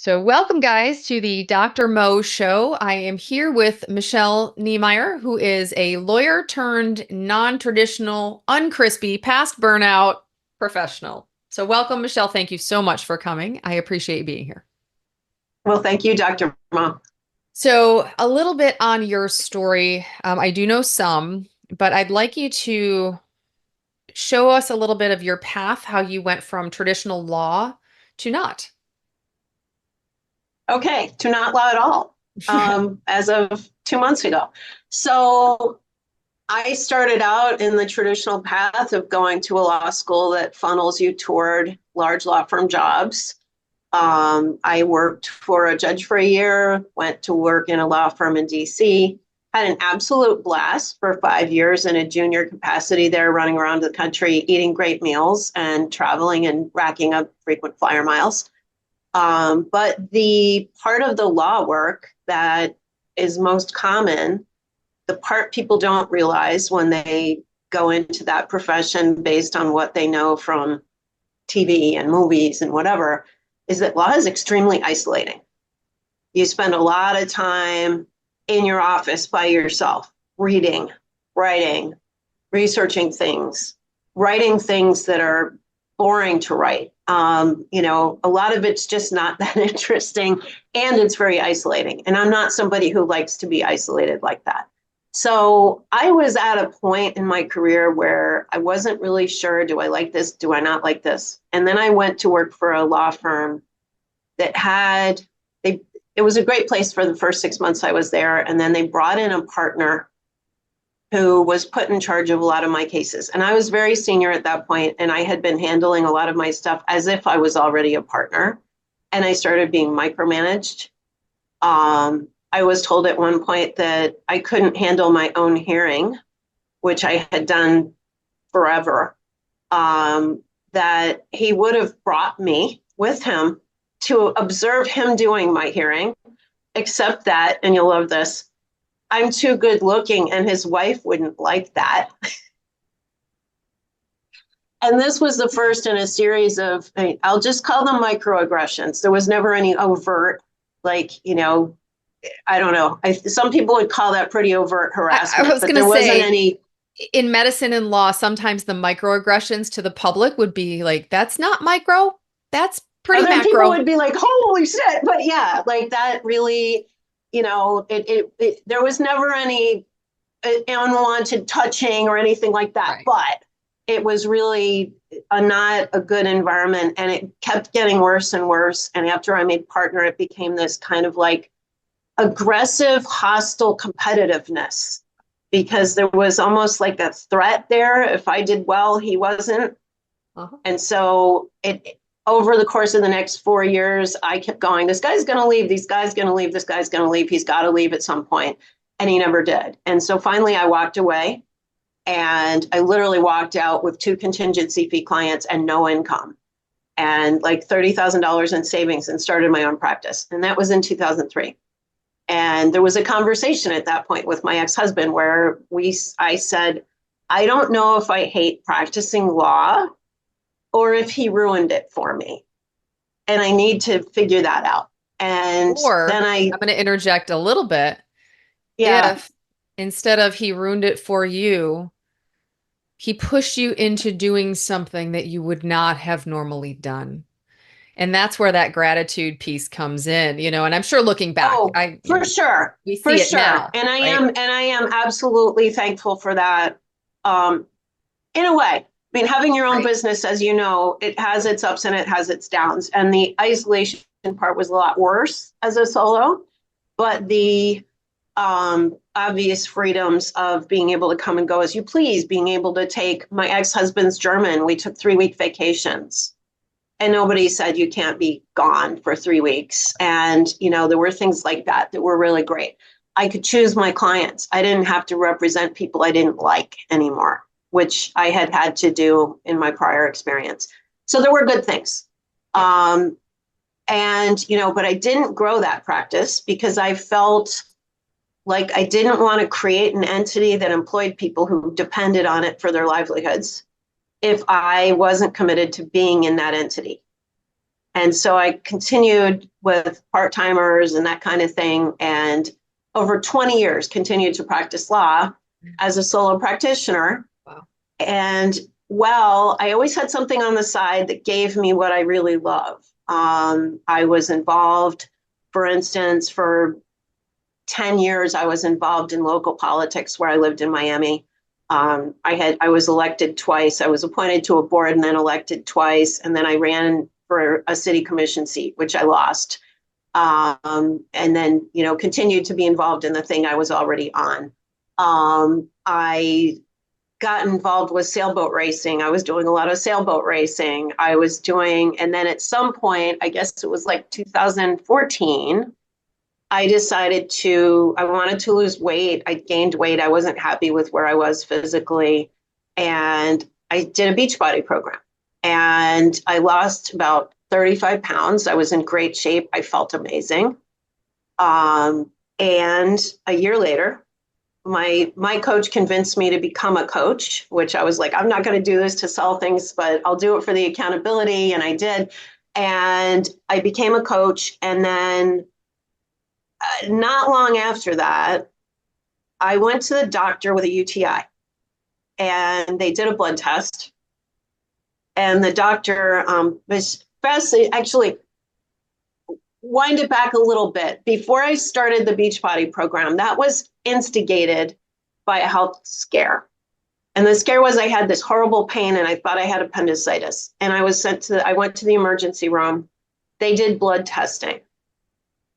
So, welcome, guys, to the Dr. Mo Show. I am here with Michelle Niemeyer, who is a lawyer turned non traditional, uncrispy, past burnout professional. So, welcome, Michelle. Thank you so much for coming. I appreciate you being here. Well, thank you, Dr. Mo. So, a little bit on your story. I do know some, but I'd like you to show us a little bit of your path, how you went from traditional law to not. Okay, to not law at all, as of 2 months ago. So I started out in the traditional path of going to a law school that funnels you toward large law firm jobs. I worked for a judge for a year, went to work in a law firm in DC, had an absolute blast for 5 years in a junior capacity there, running around the country, eating great meals and traveling and racking up frequent flyer miles. But the part of the law work that is most common, the part people don't realize when they go into that profession based on what they know from TV and movies and whatever, is that law is extremely isolating. You spend a lot of time in your office by yourself, reading, writing, researching things, writing things that are boring to write. A lot of it's just not that interesting, and it's very isolating. And I'm not somebody who likes to be isolated like that. So I was at a point in my career where I wasn't really sure, do I like this? Do I not like this? And then I went to work for a law firm that it was a great place for the first 6 months I was there. And then they brought in a partner who was put in charge of a lot of my cases. And I was very senior at that point, and I had been handling a lot of my stuff as if I was already a partner. And I started being micromanaged. I was told at one point that I couldn't handle my own hearing, which I had done forever, that he would have brought me with him to observe him doing my hearing, except that, and you'll love this, I'm too good looking and his wife wouldn't like that. And this was the first in a series of, I'll just call them microaggressions. There was never any overt, I don't know. Some people would call that pretty overt harassment, I was but going to there wasn't say, any. in medicine and law, sometimes the microaggressions to the public would be like, that's not micro, that's pretty Other people macro. would be like, holy shit. But yeah, like that really, there was never any unwanted touching or anything like that. Right. But it was really not a good environment, and it kept getting worse and worse. And after I made partner, it became this kind of like aggressive, hostile competitiveness, because there was almost like a threat there. If I did well, he wasn't. Uh-huh. And so over the course of the next 4 years, I kept going, this guy's going to leave, this guy's going to leave, this guy's going to leave, he's got to leave at some point. And he never did. And so finally I walked away, and I literally walked out with 2 contingency fee clients and no income and like $30,000 in savings, and started my own practice. And that was in 2003. And there was a conversation at that point with my ex-husband where I said, I don't know if I hate practicing law or if he ruined it for me. And I need to figure that out. And Or then I'm going to interject a little bit. yeah. If instead of he ruined it for you, he pushed you into doing something that you would not have normally done. And that's where that gratitude piece comes in, and I'm sure looking back, Oh, for sure. we see For it sure. now. And right? I am absolutely thankful for that. In a way, I mean, having your own Right. business, as you know, it has its ups and it has its downs. And the isolation part was a lot worse as a solo, but the obvious freedoms of being able to come and go as you please, being able to take my ex-husband's German, we took 3-week vacations. And nobody said you can't be gone for 3 weeks. And, there were things like that were really great. I could choose my clients. I didn't have to represent people I didn't like anymore, which I had to do in my prior experience. So there were good things. But I didn't grow that practice because I felt like I didn't want to create an entity that employed people who depended on it for their livelihoods if I wasn't committed to being in that entity. And so I continued with part-timers and that kind of thing. And over 20 years, continued to practice law as a solo practitioner. Wow. And well, I always had something on the side that gave me what I really love. I was involved, for instance, for 10 years, I was involved in local politics where I lived in Miami. I was elected twice. I was appointed to a board and then elected twice. And then I ran for a city commission seat, which I lost. And then, continued to be involved in the thing I was already on. I got involved with sailboat racing. I was doing a lot of sailboat racing. And then at some point, I guess it was like 2014, I wanted to lose weight. I gained weight. I wasn't happy with where I was physically. And I did a Beachbody program and I lost about 35 pounds. I was in great shape. I felt amazing. And a year later, my coach convinced me to become a coach, which I was like, I'm not going to do this to sell things, but I'll do it for the accountability. And I did. And I became a coach. And then not long after that, I went to the doctor with a UTI and they did a blood test. And the doctor was fascinated. Actually, wind it back a little bit. Before I started the Beachbody program, that was instigated by a health scare. And the scare was I had this horrible pain and I thought I had appendicitis. And I went to the emergency room. They did blood testing.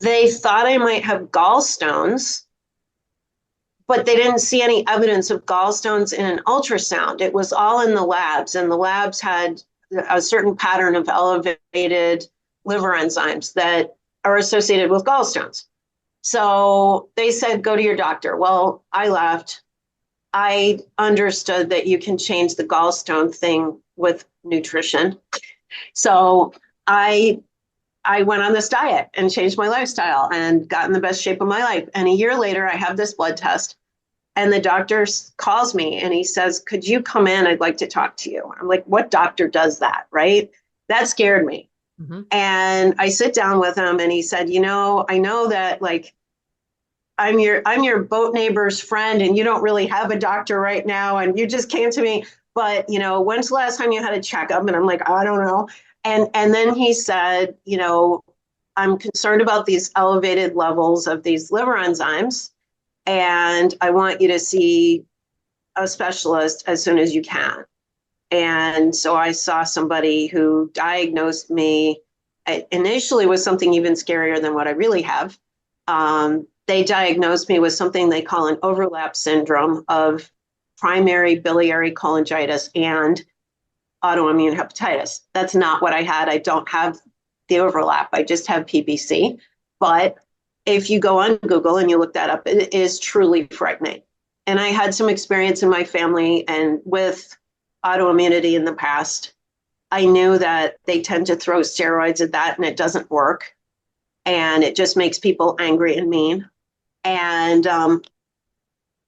They thought I might have gallstones, but they didn't see any evidence of gallstones in an ultrasound. It was all in the labs, and the labs had a certain pattern of elevated liver enzymes that are associated with gallstones. So they said, go to your doctor. Well, I left. I understood that you can change the gallstone thing with nutrition. So I went on this diet and changed my lifestyle and got in the best shape of my life. And a year later, I have this blood test and the doctor calls me and he says, could you come in? I'd like to talk to you. I'm like, what doctor does that? Right? That scared me. Mm-hmm. And I sit down with him and he said, I know that like, I'm your boat neighbor's friend and you don't really have a doctor right now. And you just came to me, but when's the last time you had a checkup? And I'm like, I don't know. And then he said, I'm concerned about these elevated levels of these liver enzymes, and I want you to see a specialist as soon as you can. And so I saw somebody who diagnosed me initially with something even scarier than what I really have. They diagnosed me with something they call an overlap syndrome of primary biliary cholangitis and autoimmune hepatitis. That's not what I had. I don't have the overlap. I just have PBC. But if you go on Google and you look that up, it is truly frightening. And I had some experience in my family and with autoimmunity in the past. I knew that they tend to throw steroids at that and it doesn't work. And it just makes people angry and mean. And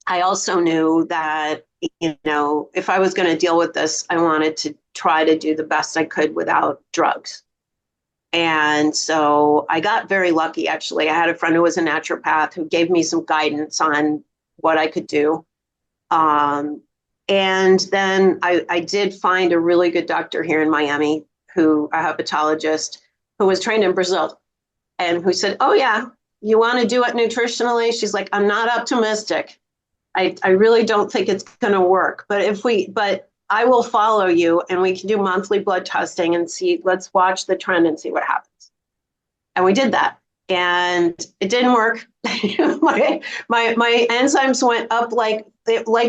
I also knew that, if I was going to deal with this, I wanted to try to do the best I could without drugs. And so I got very lucky, actually. I had a friend who was a naturopath who gave me some guidance on what I could do. And then I did find a really good doctor here in Miami, a hepatologist, who was trained in Brazil and who said, oh, yeah, you want to do it nutritionally? She's like, I'm not optimistic. I really don't think it's going to work. But I will follow you and we can do monthly blood testing and let's watch the trend and see what happens. And we did that. And it didn't work. my enzymes went up like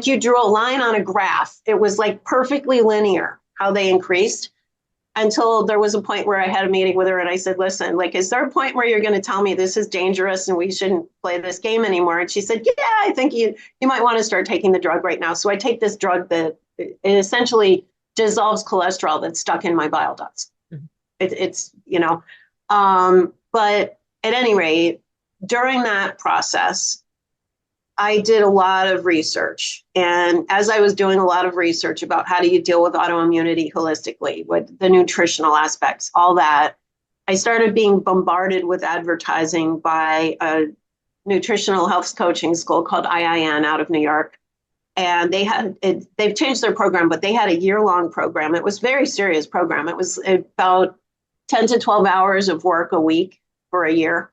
you drew a line on a graph. It was like perfectly linear how they increased until there was a point where I had a meeting with her and I said, listen, like, is there a point where you're going to tell me this is dangerous and we shouldn't play this game anymore? And she said, yeah, I think you might want to start taking the drug right now. So I take this drug that it essentially dissolves cholesterol that's stuck in my bile ducts. Mm-hmm. But at any rate, during that process, I did a lot of research. And as I was doing a lot of research about how do you deal with autoimmunity holistically, with the nutritional aspects, all that, I started being bombarded with advertising by a nutritional health coaching school called IIN out of New York. And they've changed their program, but they had a year-long program. It was a very serious program. It was about 10 to 12 hours of work a week for a year,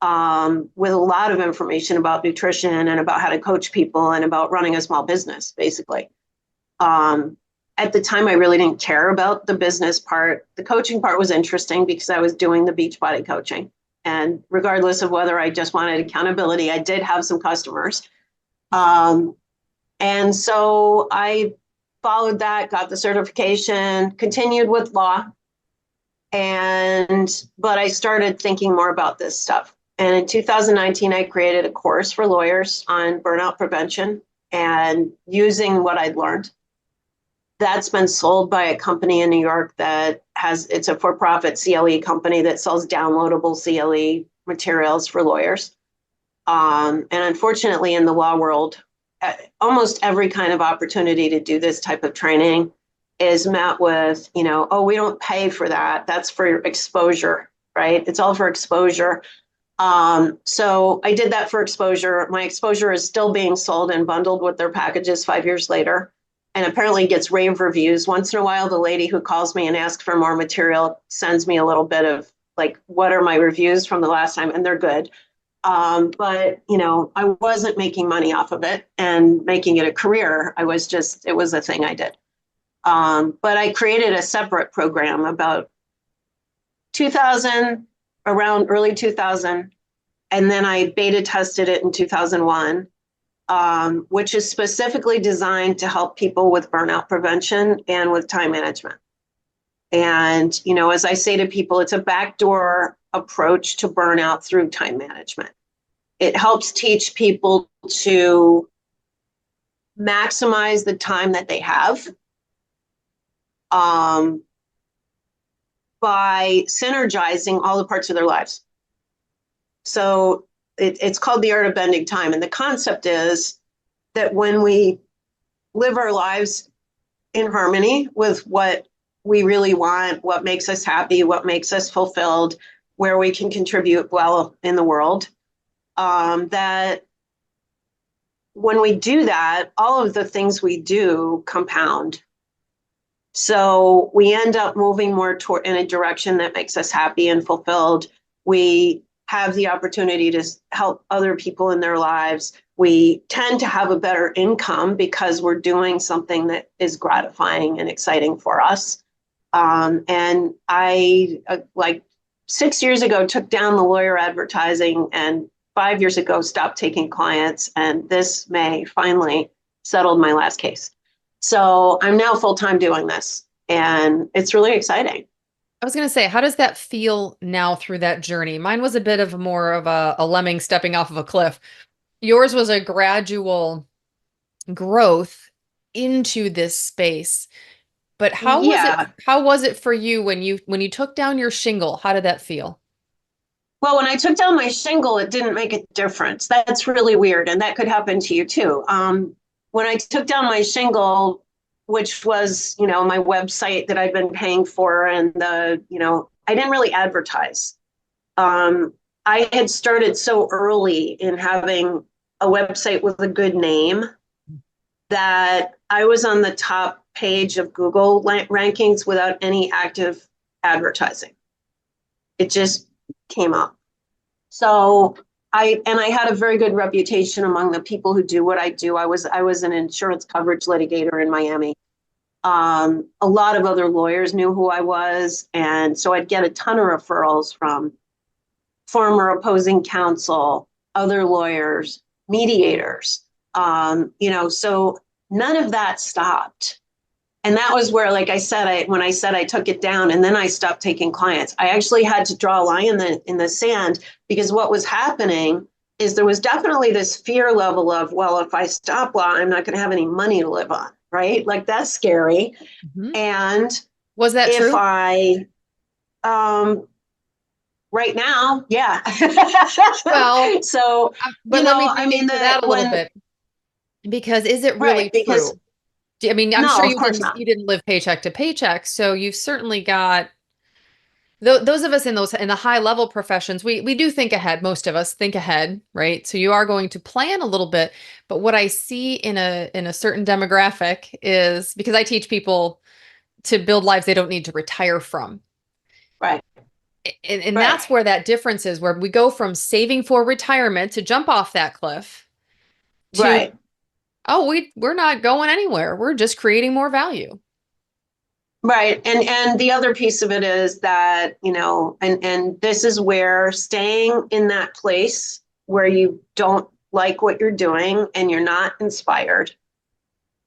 with a lot of information about nutrition and about how to coach people and about running a small business, basically. At the time, I really didn't care about the business part. The coaching part was interesting because I was doing the Beachbody coaching. And regardless of whether I just wanted accountability, I did have some customers. And so I followed that, got the certification, continued with law. But I started thinking more about this stuff. And in 2019, I created a course for lawyers on burnout prevention and using what I'd learned. That's been sold by a company in New York it's a for-profit CLE company that sells downloadable CLE materials for lawyers. And unfortunately, in the law world, almost every kind of opportunity to do this type of training is met with, oh, we don't pay for that. That's for exposure, right? It's all for exposure. So I did that for exposure. My exposure is still being sold and bundled with their packages 5 years later, and apparently gets rave reviews. Once in a while, the lady who calls me and asks for more material sends me a little bit of like, what are my reviews from the last time? And they're good. But I wasn't making money off of it and making it a career. It was a thing I did. But I created a separate program about 2000, around early 2000. And then I beta tested it in 2001, which is specifically designed to help people with burnout prevention and with time management. And, as I say to people, it's a backdoor approach to burnout through time management. It helps teach people to maximize the time that they have, by synergizing all the parts of their lives. So it's called the art of bending time. And the concept is that when we live our lives in harmony with what we really want, what makes us happy, what makes us fulfilled, where we can contribute well in the world, that when we do that, all of the things we do compound. So we end up moving more in a direction that makes us happy and fulfilled. We have the opportunity to help other people in their lives. We tend to have a better income because we're doing something that is gratifying and exciting for us. And I, like 6 years ago, took down the lawyer advertising, and 5 years ago, stopped taking clients. And this May finally settled my last case. So I'm now full-time doing this, and it's really exciting. I was going to say, how does that feel now through that journey? Mine was a bit of more of a lemming stepping off of a cliff. Yours was a gradual growth into this space. But Yeah. how was it for you when you took down your shingle? How did that feel? Well, when I took down my shingle, it didn't make a difference. That's really weird. And that could happen to you too. When I took down my shingle, which was, my website that I'd been paying for, and I didn't really advertise. I had started so early in having a website with a good name that I was on the top page of Google rankings without any active advertising. It just came up. So I had a very good reputation among the people who do what I do. I was an insurance coverage litigator in Miami. A lot of other lawyers knew who I was. And so I'd get a ton of referrals from former opposing counsel, other lawyers, mediators, so none of that stopped. And that was where, like I said, when I said I took it down and then I stopped taking clients, I actually had to draw a line in the sand, because what was happening is there was definitely this fear level of, well, if I stop law, I'm not going to have any money to live on, right? Like, that's scary. Mm-hmm. And was that if true? Right now, yeah. Well, so, but let me dig into that a little bit, because is it really right, because true? I mean, I'm no, sure of course not. you didn't live paycheck to paycheck, so you've certainly got those of us in those in the high level professions, we do think ahead. Most of us think ahead, right? So you are going to plan a little bit. But what I see in a certain demographic is because I teach people to build lives they don't need to retire from. Right. And Right. that's where that difference is, where we go from saving for retirement to jump off that cliff to, Right. oh, we're not going anywhere. We're just creating more value. Right. And the other piece of it is that, and this is where staying in that place where you don't like what you're doing and you're not inspired.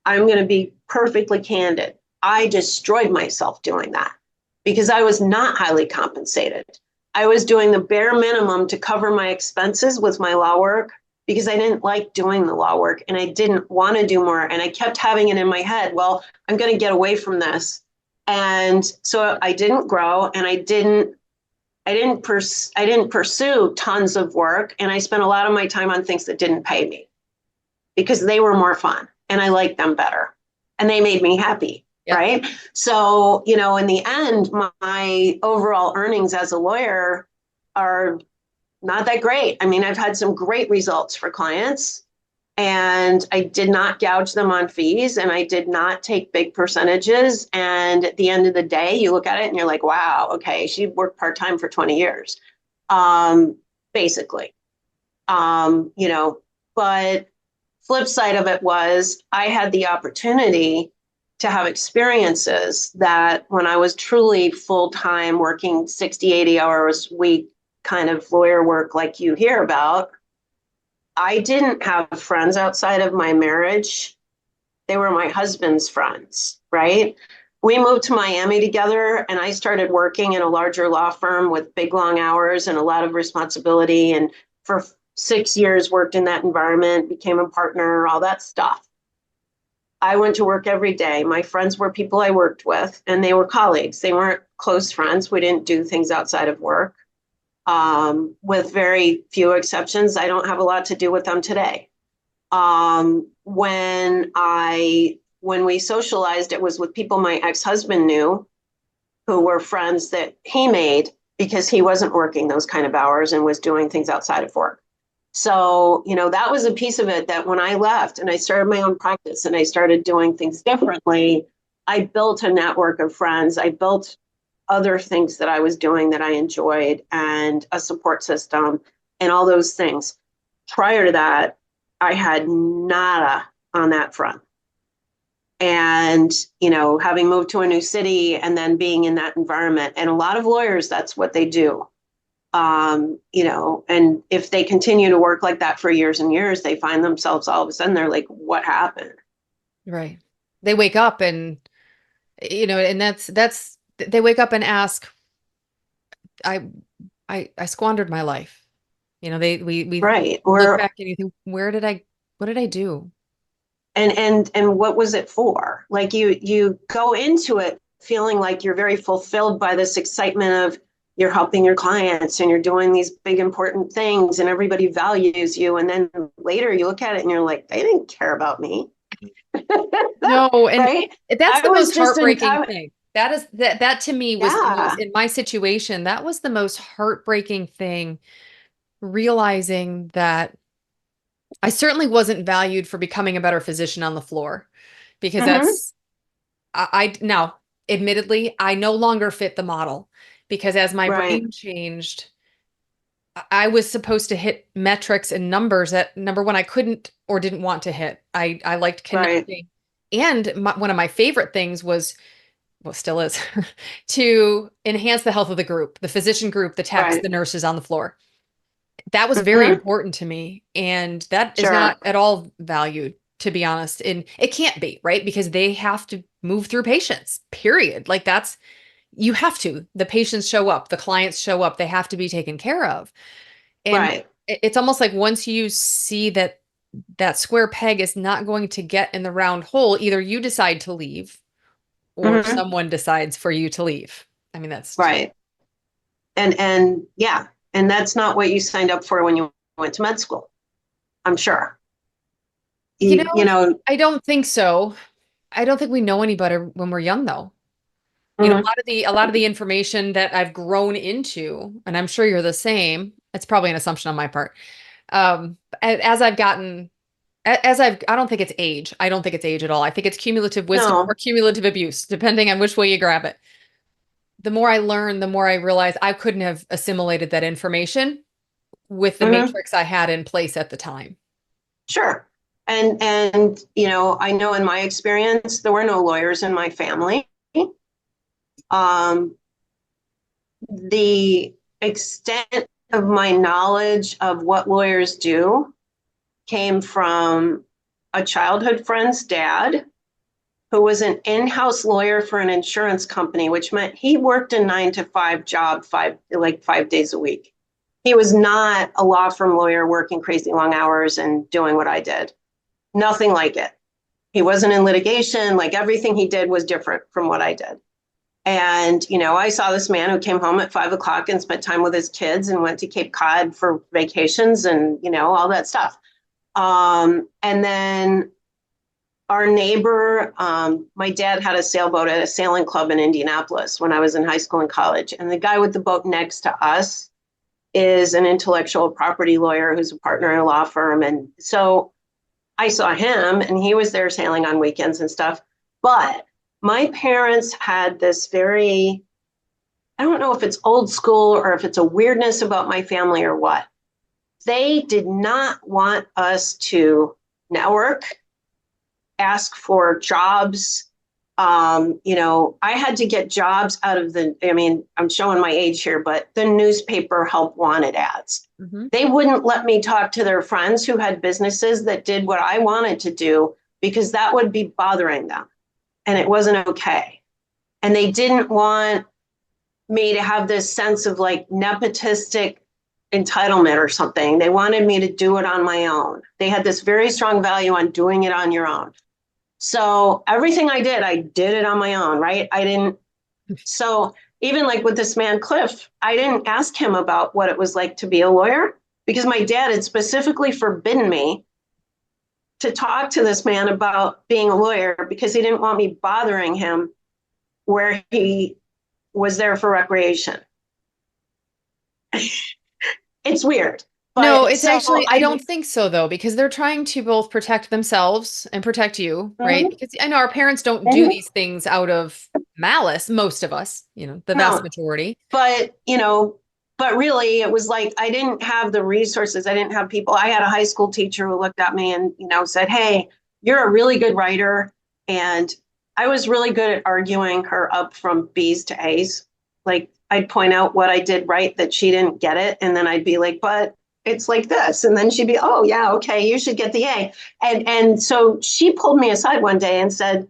I'm going to be perfectly candid. I destroyed myself doing that because I was not highly compensated. I was doing the bare minimum to cover my expenses with my law work because I didn't like doing the law work and I didn't want to do more. And I kept having it in my head, well, I'm going to get away from this. And so I didn't grow and I didn't pursue tons of work. And I spent a lot of my time on things that didn't pay me because they were more fun and I liked them better and they made me happy. Yeah. Right. So, in the end, my overall earnings as a lawyer are not that great. I mean, I've had some great results for clients and I did not gouge them on fees and I did not take big percentages. And at the end of the day, you look at it and you're like, wow, okay, she worked part-time for 20 years, basically. But flip side of it was I had the opportunity to have experiences that when I was truly full-time working 60, 80 hours a week kind of lawyer work like you hear about, I didn't have friends outside of my marriage. They were my husband's friends, right? We moved to Miami together and I started working in a larger law firm with big long hours and a lot of responsibility. And for 6 years worked in that environment, became a partner, all that stuff. I went to work every day. My friends were people I worked with and they were colleagues. They weren't close friends. We didn't do things outside of work. With very few exceptions, I don't have a lot to do with them today. When we socialized, it was with people my ex-husband knew who were friends that he made because he wasn't working those kind of hours and was doing things outside of work. So, that was a piece of it that when I left and I started my own practice and I started doing things differently, I built a network of friends. I built other things that I was doing that I enjoyed and a support system and all those things. Prior to that, I had nada on that front. And, having moved to a new city and then being in that environment, and a lot of lawyers, that's what they do. And if they continue to work like that for years and years, they find themselves all of a sudden, they're like, what happened? Right. They wake up and, and that's, they wake up and ask, I, I squandered my life. We Right. look Or back and you think, what did I do? and what was it for? Like you go into it feeling like you're very fulfilled by this excitement of you're helping your clients and you're doing these big important things and everybody values you. And then later you look at it and you're like, they didn't care about me. No, and Right. that's I the was most just in, heartbreaking thing. That to me was the most, yeah. in my situation, that was the most heartbreaking thing, realizing that I certainly wasn't valued for becoming a better physician on the floor because Hmm. I now, admittedly, I no longer fit the model because as my Right. brain changed, I was supposed to hit metrics and numbers that number one, I couldn't or didn't want to hit. I liked Right. connecting. And one of my favorite things was, well, still is, to enhance the health of the group, the physician group, the techs, Right. the nurses on the floor. That was very Hmm. important to me. And that is Sure. not at all valued, to be honest. And it can't be, right? Because they have to move through patients, period. Like that's, you have to. The patients show up, the clients show up, they have to be taken care of. And Right. it's almost like once you see that that square peg is not going to get in the round hole, either you decide to leave or Hmm. someone decides for you to leave. I mean, that's just, Right. And yeah, and that's not what you signed up for when you went to med school. I'm sure. you You know, know, I don't think so. I don't think we know any better when we're young, though. Mhm. A lot of the information that I've grown into, and I'm sure you're the same. It's probably an assumption on my part. As I've gotten, I don't think it's age. I don't think it's age at all. I think it's cumulative wisdom or No. cumulative abuse, depending on which way you grab it. The more I learn, the more I realize I couldn't have assimilated that information with the Mhm. matrix I had in place at the time. Sure. And I know in my experience, there were no lawyers in my family. Um, the extent of my knowledge of what lawyers do came from a childhood friend's dad who was an in-house lawyer for an insurance company, which meant he worked a 9 to 5 job, 5 days a week. He was not a law firm lawyer working crazy long hours and doing what I did. Nothing like it. He wasn't in litigation. Like everything he did was different from what I did. And, I saw this man who came home at 5 o'clock and spent time with his kids and went to Cape Cod for vacations and, all that stuff. And then our neighbor, my dad had a sailboat at a sailing club in Indianapolis when I was in high school and college. And the guy with the boat next to us is an intellectual property lawyer who's a partner in a law firm. And so I saw him and he was there sailing on weekends and stuff. But my parents had this very, I don't know if it's old school or if it's a weirdness about my family or what. They did not want us to network, ask for jobs. I had to get jobs out of I'm showing my age here, but the newspaper help wanted ads. Mm-hmm. They wouldn't let me talk to their friends who had businesses that did what I wanted to do because that would be bothering them. And it wasn't okay. And they didn't want me to have this sense of like nepotistic entitlement or something. They wanted me to do it on my own. They had this very strong value on doing it on your own. So everything I did it on my own, right? So even like with this man, Cliff, I didn't ask him about what it was like to be a lawyer because my dad had specifically forbidden me to talk to this man about being a lawyer because he didn't want me bothering him where he was there for recreation. It's weird. No, But it's so actually, I don't think so though, because they're trying to both protect themselves and protect you, right? Mhm, Because I know our parents don't do mhm. these things out of malice, most of us, the vast No, majority. but but really it was like I didn't have the resources. I didn't have people. I had a high school teacher who looked at me and said, "Hey, you're a really good writer." And I was really good at arguing her up from B's to A's. Like I'd point out what I did right that she didn't get it, and then I'd be like, "But it's like this," and then she'd be, "Oh yeah, okay, you should get the A." And so she pulled me aside one day and said,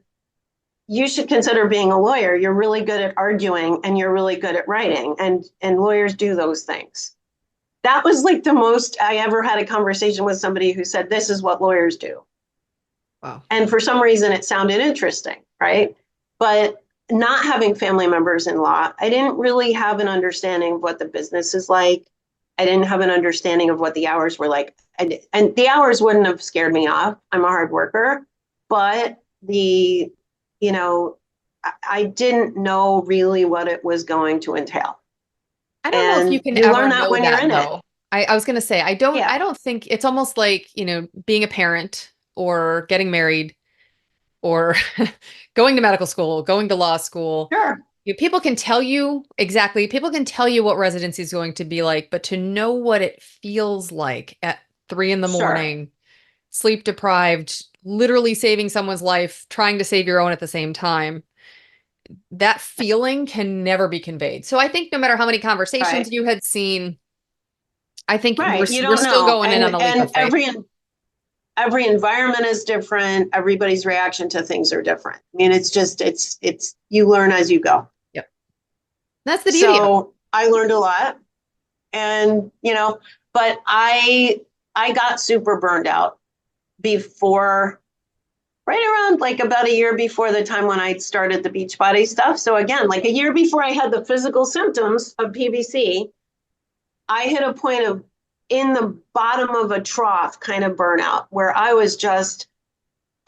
"You should consider being a lawyer. You're really good at arguing and you're really good at writing, and lawyers do those things." That was like the most I ever had a conversation with somebody who said, "This is what lawyers do." Wow. And for some reason it sounded interesting, right? But not having family members in law, I didn't really have an understanding of what the business is like. I didn't have an understanding of what the hours were like. And the hours wouldn't have scared me off. I'm a hard worker, but you know, I didn't know really what it was going to entail. I don't know if you And can you ever learn that know when you're that in it. though. I was gonna say, Yeah, I don't think it's almost like, being a parent or getting married or going to medical school, going to law school. sure. People can tell you exactly, people can tell you what residency is going to be like, but to know what it feels like at 3 in the morning, Sure. sleep deprived, literally saving someone's life, trying to save your own at the same time, that feeling can never be conveyed. So I think no matter how many conversations Right. you had seen, I think Right. You we're don't still know. going in on And a leap of faith. every environment is different. Everybody's reaction to things are different. I mean, it's you learn as you go. Yep. That's the beauty of it. So I learned a lot, and but I got super burned out before, right around like about a year before the time when I started the Beachbody stuff. So again, like a year before I had the physical symptoms of PBC, I hit a point of in the bottom of a trough kind of burnout where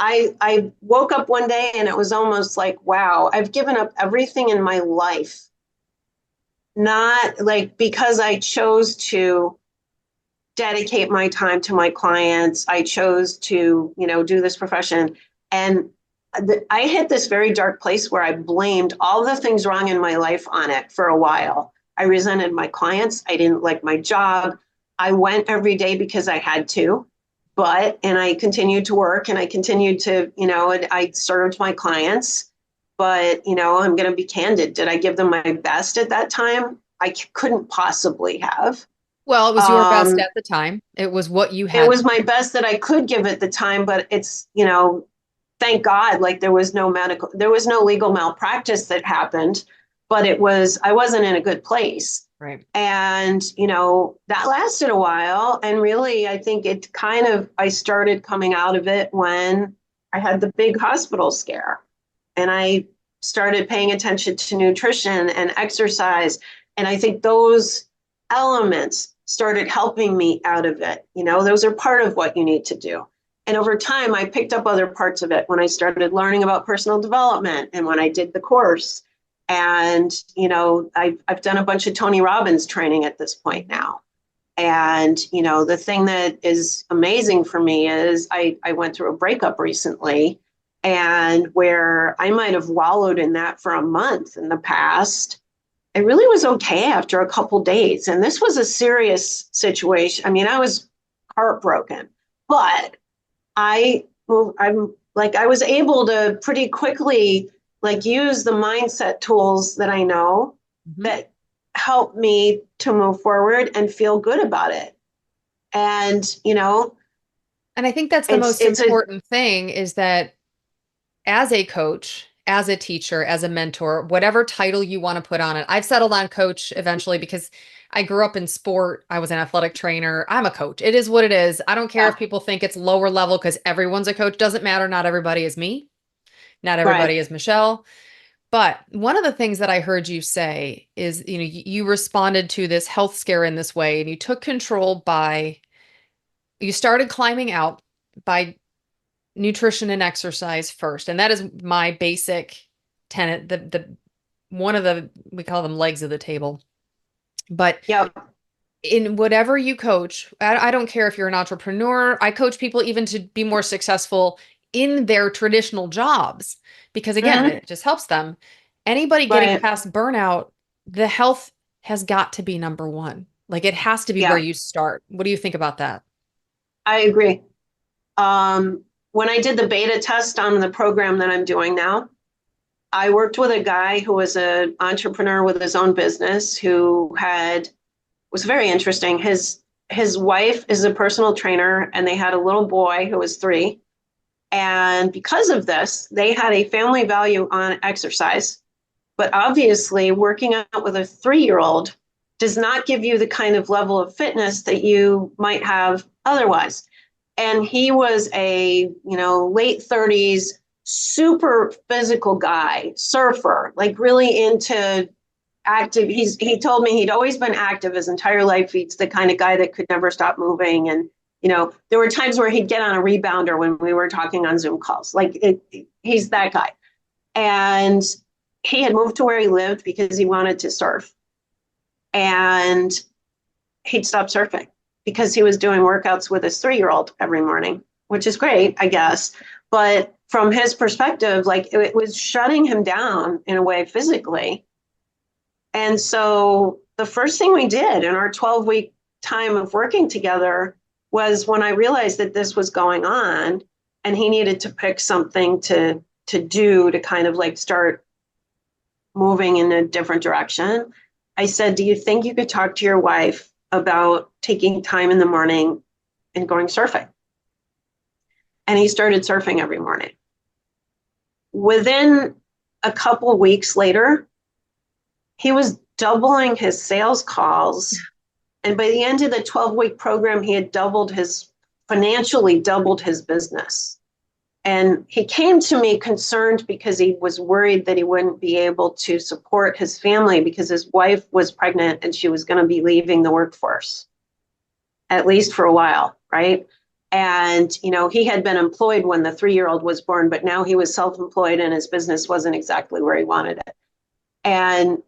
I woke up one day and it was almost like, wow, I've given up everything in my life, not like because I chose to dedicate my time to my clients. I chose to, do this profession. And I hit this very dark place where I blamed all the things wrong in my life on it for a while. I resented my clients. I didn't like my job. I went every day because I had to, and I continued to work and I continued to, I served my clients. But, I'm going to be candid. Did I give them my best at that time? I couldn't possibly have. Well, it was your best at the time. It was what you It had. was my best that I could give at the time, but it's, thank God, like there was no legal malpractice that happened, but I wasn't in a good place. Right. And, that lasted a while. And really, I think I started coming out of it when I had the big hospital scare and I started paying attention to nutrition and exercise. And I think those elements started helping me out of it. Those are part of what you need to do. And over time, I picked up other parts of it when I started learning about personal development and when I did the course. And, I've done a bunch of Tony Robbins training at this point now. And, the thing that is amazing for me is I went through a breakup recently, and where I might have wallowed in that for a month in the past, it really was okay after a couple days. And this was a serious situation. I mean, I was heartbroken, but I was able to pretty quickly use the mindset tools that I know that help me to move forward and feel good about it. And, And I think that's the most important thing is that as a coach, as a teacher, as a mentor, whatever title you want to put on it. I've settled on coach eventually because I grew up in sport. I was an athletic trainer. I'm a coach. It is what it is. I don't care if people think it's lower level because everyone's a coach. Doesn't matter. Not everybody is me. Not everybody is Michelle. But one of the things that I heard you say is, you responded to this health scare in this way and you took control you started climbing out by nutrition and exercise first. And that is my basic tenet, we call them legs of the table. But in whatever you coach, I don't care if you're an entrepreneur. I coach people even to be more successful in their traditional jobs, because again, it just helps them. Anybody getting past burnout, the health has got to be number one. Like it has to be where you start. What do you think about that? I agree. When I did the beta test on the program that I'm doing now, I worked with a guy who was an entrepreneur with his own business was very interesting. His wife is a personal trainer and they had a little boy who was 3. And because of this, they had a family value on exercise. But obviously working out with a 3-year-old does not give you the kind of level of fitness that you might have otherwise. And he was a, late 30s, super physical guy, surfer, like really into active. He told me he'd always been active his entire life. He's the kind of guy that could never stop moving. And, there were times where he'd get on a rebounder when we were talking on Zoom calls. He's that guy. And he had moved to where he lived because he wanted to surf. And he'd stopped surfing because he was doing workouts with his 3-year-old every morning, which is great, I guess. But from his perspective, it was shutting him down in a way physically. And so the first thing we did in our 12-week time of working together was when I realized that this was going on and he needed to pick something to do to kind of start moving in a different direction. I said, do you think you could talk to your wife about taking time in the morning and going surfing? And he started surfing every morning. Within a couple weeks later, he was doubling his sales calls. And by the end of the 12-week program, he had financially doubled his business. And he came to me concerned because he was worried that he wouldn't be able to support his family because his wife was pregnant and she was going to be leaving the workforce, at least for a while, right? And, he had been employed when the 3-year-old was born, but now he was self-employed and his business wasn't exactly where he wanted it. And,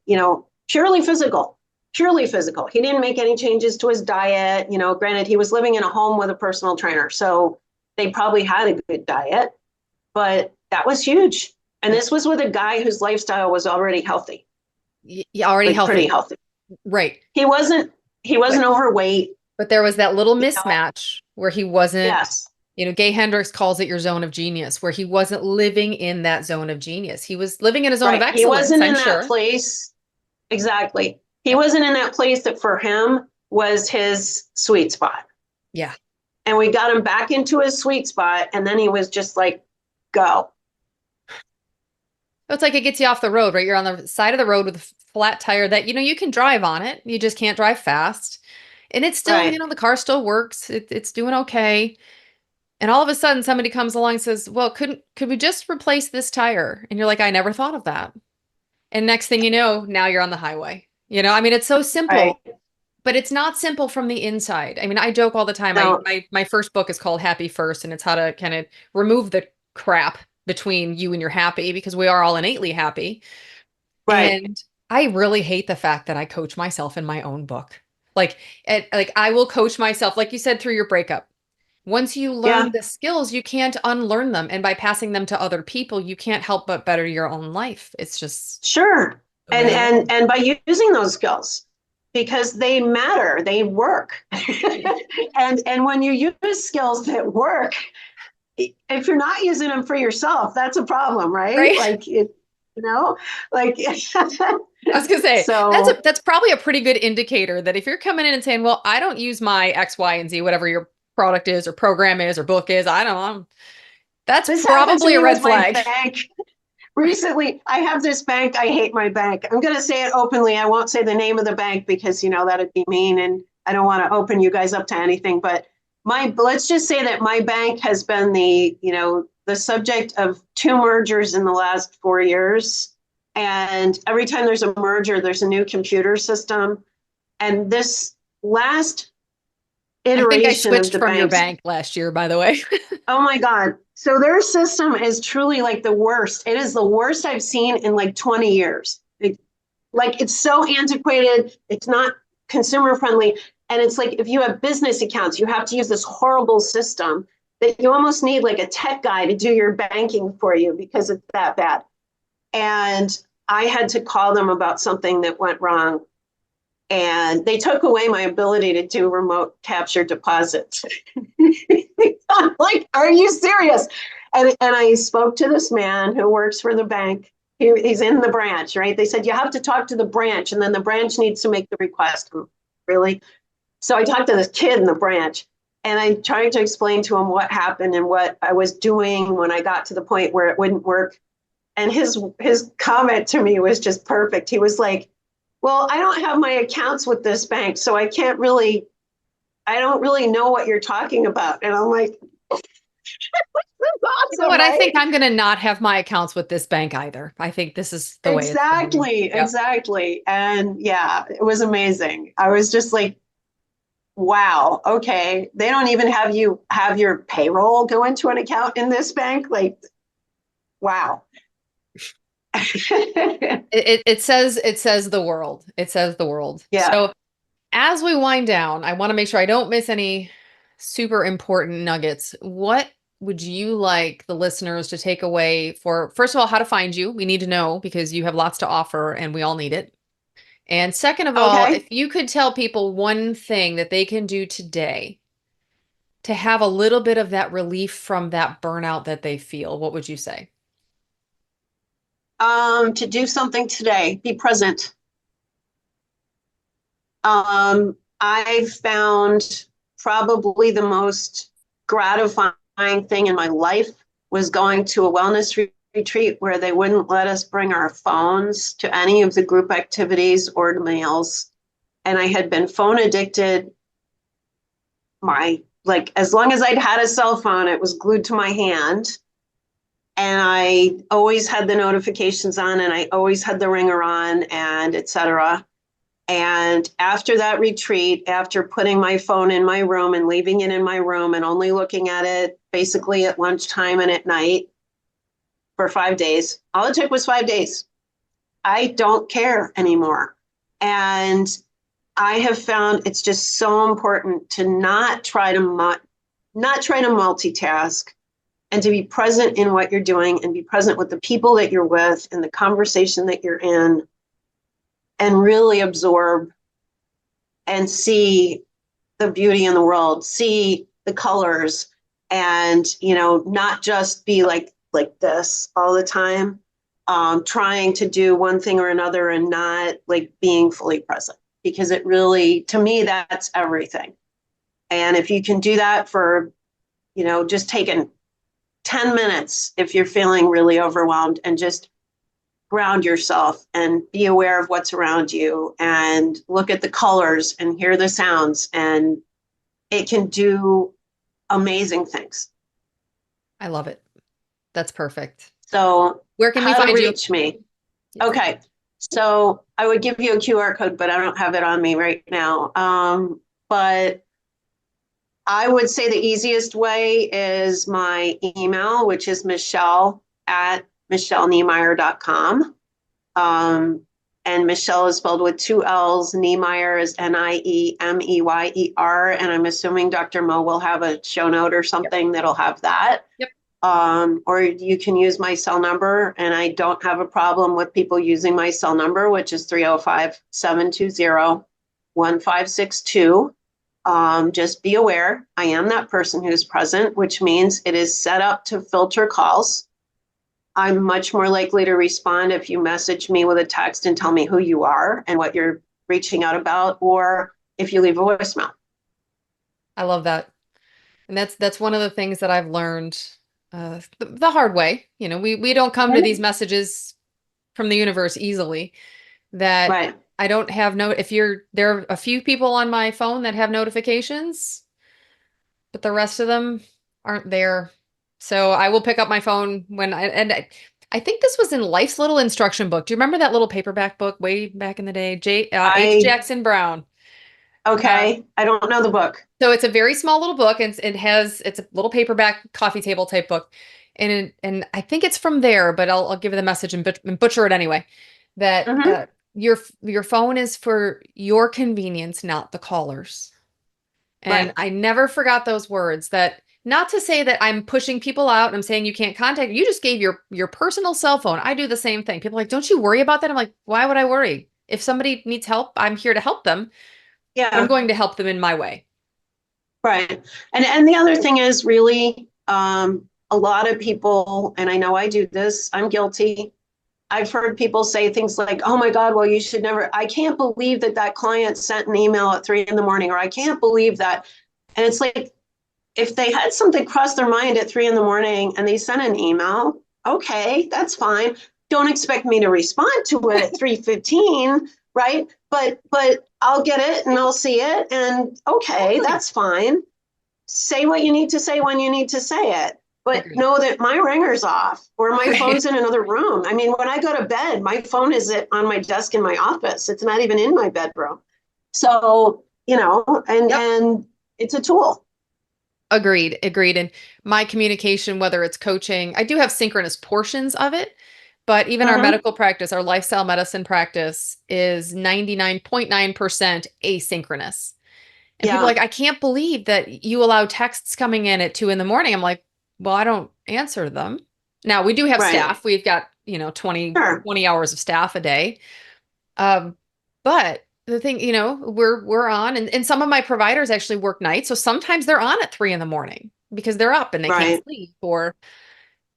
purely physical, purely physical. He didn't make any changes to his diet. Granted, he was living in a home with a personal trainer, so they probably had a good diet, but that was huge. And this was with a guy whose lifestyle was already healthy. Yeah, already like healthy. Pretty healthy. Right. He wasn't overweight. But there was that little mismatch where he wasn't, Yes. Gay Hendricks calls it your zone of genius, where he wasn't living in that zone of genius. He was living in a zone of Right. He excellence, wasn't I'm in sure. that place. Exactly. He wasn't in that place that for him was his sweet spot. Yeah. And we got him back into his sweet spot. And then he was just like, go. It's like it gets you off the road, right? You're on the side of the road with a flat tire that, you can drive on it. You just can't drive fast. And it's still, Right. the car still works. It's doing okay. And all of a sudden somebody comes along and says, well, could we just replace this tire? And you're like, I never thought of that. And next thing you know, now you're on the highway. It's so simple, Right. but it's not simple from the inside. I joke all the time. No. My first book is called Happy First, and it's how to kind of remove the crap between you and your happy, because we are all innately happy. Right. And I really hate the fact that I coach myself in my own book. Like I will coach myself, like you said, through your breakup. Once you Yeah. learn the skills, you can't unlearn them. And by passing them to other people, you can't help but better your own life. It's just Sure. the way it is. And by using those skills, because they matter, they work. And when you use skills that work, if you're not using them for yourself, that's a problem, right? Right? Like like I was gonna say so that's probably a pretty good indicator that if you're coming in and saying, well, I don't use my X, Y, and Z, whatever your product is or program is or book is, I don't know. That's this happened to probably a me red with my flag. bank. Recently, I have this bank. I hate my bank. I'm going to say it openly. I won't say the name of the bank because, that'd be mean. And I don't want to open you guys up to anything. But let's just say that my bank has been the subject of 2 mergers in the last 4 years. And every time there's a merger, there's a new computer system. And this last I think I iteration of switched the from your banks. bank last year, by the way. Oh my God. So their system is truly like the worst. It is the worst I've seen in like 20 years. It's so antiquated. It's not consumer friendly. And it's like if you have business accounts, you have to use this horrible system that you almost need like a tech guy to do your banking for you because it's that bad. And I had to call them about something that went wrong. And they took away my ability to do remote capture deposits. I'm like, are you serious? And I spoke to this man who works for the bank. He's in the branch, right? They said, you have to talk to the branch, and then the branch needs to make the request. Really? So I talked to this kid in the branch, and I tried to explain to him what happened and what I was doing when I got to the point where it wouldn't work. And his comment to me was just perfect. He was like, well, I don't have my accounts with this bank, so I don't really know what you're talking about. And I'm like, this is awesome, You know what? I right? think I'm going to not have my accounts with this bank either. I think this is the way it's going. Yep. Exactly. And yeah, it was amazing. I was just like, wow, okay. They don't even have you have your payroll go into an account in this bank. Like, wow. It says the world. It says the world. Yeah. So as we wind down, I want to make sure I don't miss any super important nuggets. What would you like the listeners to take away for, first of all, how to find you? We need to know because you have lots to offer and we all need it. And second of all, Okay. if you could tell people one thing that they can do today to have a little bit of that relief from that burnout that they feel, what would you say? To do something today, be present. I've found probably the most gratifying thing in my life was going to a wellness retreat where they wouldn't let us bring our phones to any of the group activities or to meals. And I had been phone addicted. As long as I'd had a cell phone, it was glued to my hand. And I always had the notifications on and I always had the ringer on and et cetera. And after that retreat, after putting my phone in my room and leaving it in my room and only looking at it basically at lunchtime and at night for 5 days, all it took was 5 days. I don't care anymore. And I have found it's just so important to not try to multitask and to be present in what you're doing and be present with the people that you're with and the conversation that you're in and really absorb and see the beauty in the world, see the colors, and not just be like this all the time, trying to do one thing or another and not like being fully present, because it really, to me, that's everything. And if you can do that for just taking 10 minutes, if you're feeling really overwhelmed, and just ground yourself and be aware of what's around you and look at the colors and hear the sounds, and it can do amazing things. I love it. That's perfect. So Where can we how to find you? reach me? Okay. So I would give you a QR code, but I don't have it on me right now. But I would say the easiest way is my email, which is michelle@michelleniemeyer.com. And Michelle is spelled with 2 L's. Niemeyer is Niemeyer. And I'm assuming Dr. Mo will have a show note or something that'll have that. Yep. Or you can use my cell number, and I don't have a problem with people using my cell number, which is 305-720-1562. Just be aware, I am that person who's present, which means it is set up to filter calls. I'm much more likely to respond if you message me with a text and tell me who you are and what you're reaching out about, or if you leave a voicemail. I love that. And that's one of the things that I've learned the hard way. We don't come to these messages from the universe easily, that Right. I don't have there are a few people on my phone that have notifications, but the rest of them aren't there. So I will pick up my phone I think this was in Life's Little Instruction Book. Do you remember that little paperback book way back in the day? H. Jackson Brown. Okay. I don't know the book. So it's a very small little book, and it's a little paperback coffee table type book. And I think it's from there, but I'll give it the message and butcher it anyway. That Mhm. your phone is for your convenience, not the caller's. And Right. I never forgot those words. That, not to say that I'm pushing people out and I'm saying you can't contact. You just gave your personal cell phone. I do the same thing. People are like, don't you worry about that? I'm like, why would I worry? If somebody needs help, I'm here to help them. But I'm Yeah. going to help them in my way. Right. And the other thing is really, a lot of people, and I know I do this, I'm guilty. I've heard people say things like, oh my God, well, you should never, I can't believe that client sent an email at 3 a.m, or I can't believe that. And it's like, if they had something cross their mind at 3 a.m. and they sent an email, okay, that's fine. Don't expect me to respond to it at 3:15, right? But I'll get it and I'll see it, and okay, Totally. that's fine. Say what you need to say when you need to say it. But Agreed. know that my ringer's off or my Right. phone's in another room. I mean, when I go to bed, my phone is on my desk in my office. It's not even in my bedroom. So, and Yep. and it's a tool. Agreed. Agreed. And my communication, whether it's coaching, I do have synchronous portions of it, but even our Mm-hmm. medical practice, our lifestyle medicine practice is 99.9% asynchronous. And people are Yeah, like, I can't believe that you allow texts coming in at 2 a.m. I'm like, well, I don't answer them. Now we do have right. staff. We've got, 20, Sure. 20 hours of staff a day. Um, but the thing, we're on, and some of my providers actually work nights. So sometimes they're on at 3 a.m. because they're up and they can't Right. sleep, or,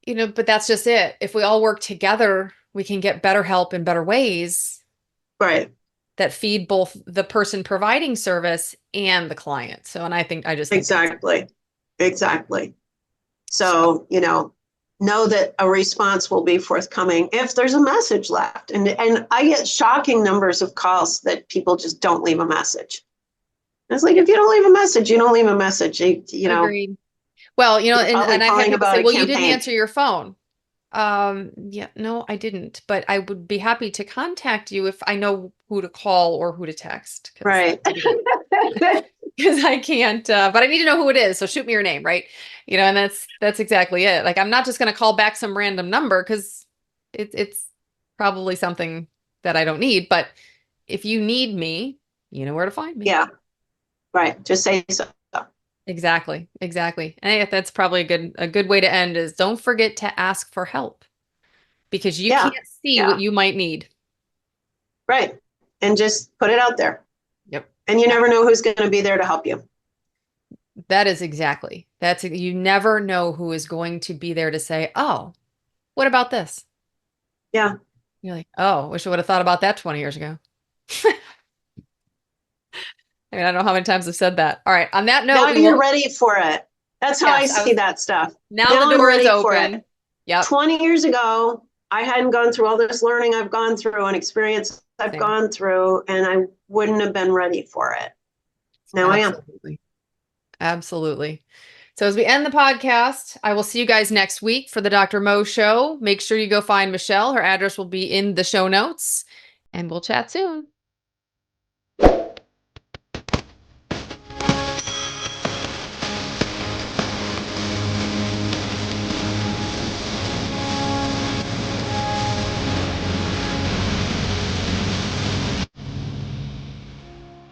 but that's just it. If we all work together, we can get better help in better ways Right. that feed both the person providing service and the client. So, and I just think that's Exactly. Exactly. so. So, know that a response will be forthcoming if there's a message left. And I get shocking numbers of calls that people just don't leave a message. And it's like, if you don't leave a message, you don't leave a message. Agreed. Well, You're and probably I've had calling people about say, a well, you didn't campaign. answer your phone. Yeah, no, I didn't, but I would be happy to contact you if I know who to call or who to text, because Right. because I can't, but I need to know who it is. So shoot me your name, right? And that's exactly it. Like, I'm not just going to call back some random number because it's probably something that I don't need. But if you need me, you know where to find me. Yeah, right. Just say so. Exactly, exactly. And I think that's probably a good way to end is don't forget to ask for help because you Yeah, can't see what yeah, you might need. right. And just put it out there. Yep. And you never know who's going to be there to help you. That is exactly. You never know who is going to be there to say, "Oh, what about this?" Yeah. You're like, "Oh, wish I would have thought about that 20 years ago." I mean, I don't know how many times I've said that. All right. On that note, Now we you're will. ready for it. That's how I Yes, see that stuff. now the Now I'm door is ready for it. open. Yep. 20 years ago, I hadn't gone through all this learning I've gone through and experience I've Same. gone through, and I wouldn't have been ready for it. Now I am. Absolutely. Absolutely. So as we end the podcast, I will see you guys next week for the Dr. Mo show. Make sure you go find Michelle. Her address will be in the show notes, and we'll chat soon.